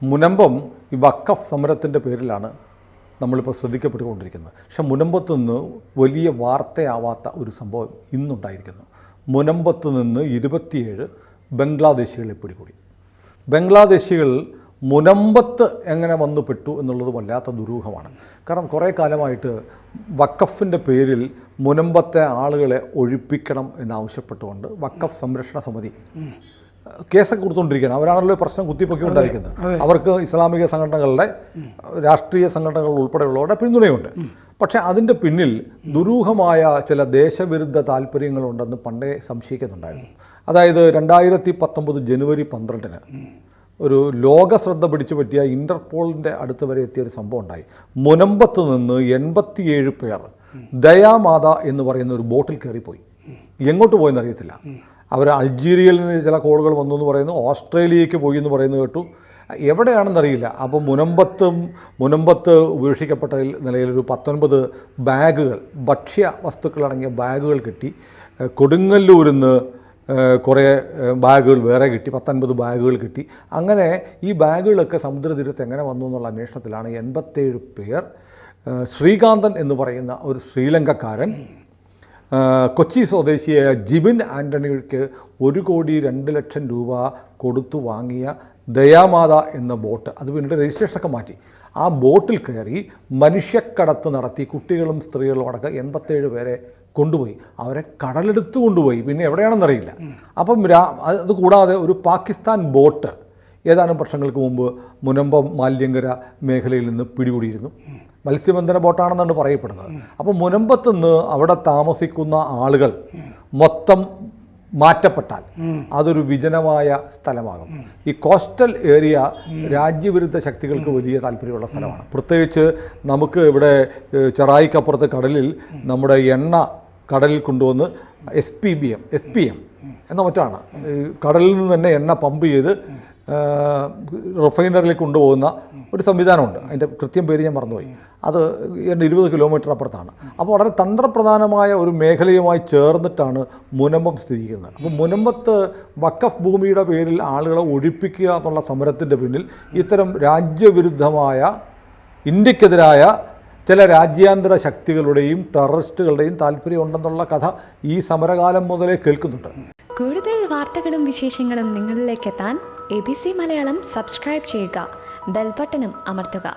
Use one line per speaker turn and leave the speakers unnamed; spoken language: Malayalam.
മുനമ്പം ഈ വഖഫ് സമരത്തിൻ്റെ പേരിലാണ് നമ്മളിപ്പോൾ ശ്രദ്ധിക്കപ്പെട്ടുകൊണ്ടിരിക്കുന്നത്. പക്ഷേ മുനമ്പത്ത് നിന്ന് വലിയ വാർത്തയാവാത്ത ഒരു സംഭവം ഇന്നുണ്ടായിരിക്കുന്നു. മുനമ്പത്ത് നിന്ന് 27 ബംഗ്ലാദേശികളെ പിടികൂടി. ബംഗ്ലാദേശികൾ മുനമ്പത്ത് എങ്ങനെ വന്നു പെട്ടു എന്നുള്ളത് വല്ലാത്ത ദുരൂഹമാണ്. കാരണം കുറേ കാലമായിട്ട് വഖഫിൻ്റെ പേരിൽ മുനമ്പത്തെ ആളുകളെ ഒഴിപ്പിക്കണം എന്നാവശ്യപ്പെട്ടുകൊണ്ട് വഖഫ് സംരക്ഷണ സമിതി കേസൊക്കെ കൊടുത്തുകൊണ്ടിരിക്കുകയാണ്. അവരാണല്ലോ പ്രശ്നം കുത്തിപ്പൊക്കിക്കൊണ്ടിരിക്കുന്നത്. അവർക്ക് ഇസ്ലാമിക സംഘടനകളുടെ, രാഷ്ട്രീയ സംഘടനകൾ ഉൾപ്പെടെയുള്ളവരുടെ പിന്തുണയുണ്ട്. പക്ഷേ അതിൻ്റെ പിന്നിൽ ദുരൂഹമായ ചില ദേശവിരുദ്ധ താല്പര്യങ്ങളുണ്ടെന്ന് പണ്ടേ സംശയിക്കുന്നുണ്ടായിരുന്നു. അതായത് 2019 ജനുവരി 12 ഒരു ലോക ശ്രദ്ധ പിടിച്ചു പറ്റിയ ഇൻ്റർപോളിൻ്റെ അടുത്ത് വരെ എത്തിയ ഒരു സംഭവം ഉണ്ടായി. മുനമ്പത്ത് നിന്ന് 87 പേർ ദയാമാത എന്ന് പറയുന്ന ഒരു ബോട്ടിൽ കയറിപ്പോയി. എങ്ങോട്ട് പോയെന്ന് അറിയത്തില്ല. അവർ അൾജീരിയയിൽ നിന്ന് ചില കോളുകൾ വന്നു എന്ന് പറയുന്നു, ഓസ്ട്രേലിയയ്ക്ക് പോയി എന്ന് പറയുന്നത് കേട്ടു. എവിടെയാണെന്നറിയില്ല. അപ്പോൾ മുനമ്പത്ത് ഉപേക്ഷിക്കപ്പെട്ട നിലയിലൊരു 19 ബാഗുകൾ, ഭക്ഷ്യ വസ്തുക്കളടങ്ങിയ ബാഗുകൾ കിട്ടി. കൊടുങ്ങല്ലൂരിൽ നിന്ന് കുറേ ബാഗുകൾ വേറെ കിട്ടി, 19 ബാഗുകൾ കിട്ടി. അങ്ങനെ ഈ ബാഗുകളൊക്കെ സമുദ്രതീരത്ത് എങ്ങനെ വന്നു എന്നുള്ള അന്വേഷണത്തിലാണ് 87 പേർ. ശ്രീകാന്തൻ എന്ന് പറയുന്ന ഒരു ശ്രീലങ്കക്കാരൻ, കൊച്ചി സ്വദേശിയായ ജിബിൻ ആൻ്റണിക്ക് 1,02,00,000 രൂപ കൊടുത്തു വാങ്ങിയ ദയാമാത എന്ന ബോട്ട്, അത് പിന്നീട് രജിസ്ട്രേഷനൊക്കെ മാറ്റി, ആ ബോട്ടിൽ കയറി മനുഷ്യക്കടത്ത് നടത്തി കുട്ടികളും സ്ത്രീകളും അടക്കം 87 പേരെ കൊണ്ടുപോയി. അവരെ കടലെടുത്ത് കൊണ്ടുപോയി. പിന്നെ എവിടെയാണെന്നറിയില്ല. അപ്പം അത് കൂടാതെ ഒരു പാകിസ്ഥാൻ ബോട്ട് ഏതാനും വർഷങ്ങൾക്ക് മുമ്പ് മുനമ്പം മാല്യങ്കര മേഖലയിൽ നിന്ന് പിടികൂടിയിരുന്നു. മത്സ്യബന്ധന ബോട്ടാണെന്നാണ് പറയപ്പെടുന്നത്. അപ്പോൾ മുനമ്പത്ത് നിന്ന് അവിടെ താമസിക്കുന്ന ആളുകൾ മൊത്തം മാറ്റപ്പെട്ടാൽ അതൊരു വിജനമായ സ്ഥലമാകും. ഈ കോസ്റ്റൽ ഏരിയ രാജ്യവിരുദ്ധ ശക്തികൾക്ക് വലിയ താല്പര്യമുള്ള സ്ഥലമാണ്. പ്രത്യേകിച്ച് നമുക്ക് ഇവിടെ ചെറായിക്കപ്പുറത്ത് കടലിൽ നമ്മുടെ എണ്ണ കടലിൽ കൊണ്ടുവന്ന് SPM എന്ന മറ്റാണ് കടലിൽ നിന്ന് തന്നെ എണ്ണ പമ്പ് ചെയ്ത് റിഫൈനറിലേക്ക് കൊണ്ടുപോകുന്ന ഒരു സംവിധാനമുണ്ട്. അതിൻ്റെ കൃത്യം പേര് ഞാൻ മറന്നുപോയി. അത് 20 കിലോമീറ്റർ അപ്പുറത്താണ്. അപ്പോൾ വളരെ തന്ത്രപ്രധാനമായ ഒരു മേഖലയുമായി ചേർന്നിട്ടാണ് മുനമ്പം സ്ഥിതി ചെയ്യുന്നത്. അപ്പോൾ മുനമ്പത്ത് വഖഫ് ഭൂമിയുടെ പേരിൽ ആളുകളെ ഒഴിപ്പിക്കുക എന്നുള്ള സമരത്തിൻ്റെ പിന്നിൽ ഇത്തരം രാജ്യവിരുദ്ധമായ, ഇന്ത്യക്കെതിരായ ചില രാജ്യാന്തര ശക്തികളുടെയും ടെററിസ്റ്റുകളുടെയും താല്പര്യമുണ്ടെന്നുള്ള കഥ ഈ സമരകാലം മുതലേ കേൾക്കുന്നുണ്ട്.
കൂടുതൽ വാർത്തകളും വിശേഷങ്ങളും നിങ്ങളിലേക്ക് എത്താൻ ABC മലയാളം സബ്സ്ക്രൈബ് ചെയ്യുക, ബെൽ ബട്ടണും അമർത്തുക.